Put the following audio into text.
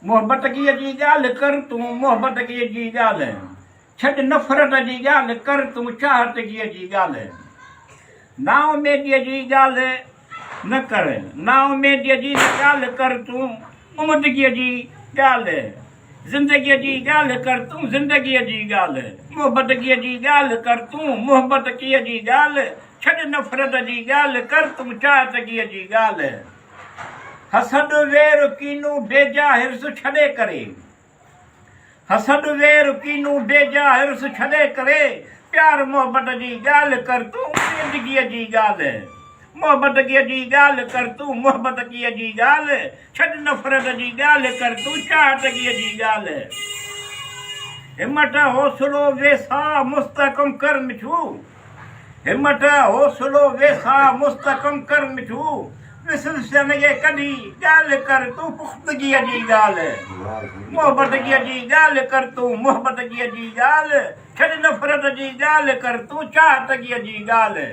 मोहब्बत की जी ॻाल्हि कर तूं मोहब्बत की जी ॻाल्हि छॾ नफ़रत जी ॻाल्हि कर तूं चाहत की जी ॻाल्हि नाउमेदीअ जी ॻाल्हि न कर नाउमेदीअ जी ॻाल्हि कर तूं उमदगीअ जी ॻाल्हि ज़िंदगीअ जी ॻाल्हि कर तूं ज़िंदगीअ जी ॻाल्हि मोहब्बतगीअ जी ॻाल्हि कर तूं मोहब्बतगीअ जी ॻाल्हि छॾ नफ़रत जी ॻाल्हि कर तूं चाहतगीअ जी ॻाल्हि हसद वेर कीनू बेजा हिर्स छॾे करे हसद वेर कीनू बेजा हिर्स छॾे करे प्यार मोहब्बत जी ॻाल्हि कर तूं ज़िंदगीअ जी ॻाल्हि मोहब्बतगीअ जी ॻाल्हि कर तूं मोहब्बतगीअ जी ॻाल्हि छॾ नफ़रत जी ॻाल्हि कर तूं चाहतगीअ जी ॻाल्हि हिमत हौसलो वेसा मुस्तकम कर मिठू हिमत हौसलो वेसा मुस्तकम कर मिठू विसरसन खे कढी ॻाल्हि कर तूं पुख़्तगीअ जी ॻाल्हि मोहब्बतगीअ जी ॻाल्हि कर तूं मोहब्बतगीअ जी ॻाल्हि छॾ नफ़रत जी ॻाल्हि कर तूं चाहतगीअ जी ॻाल्हि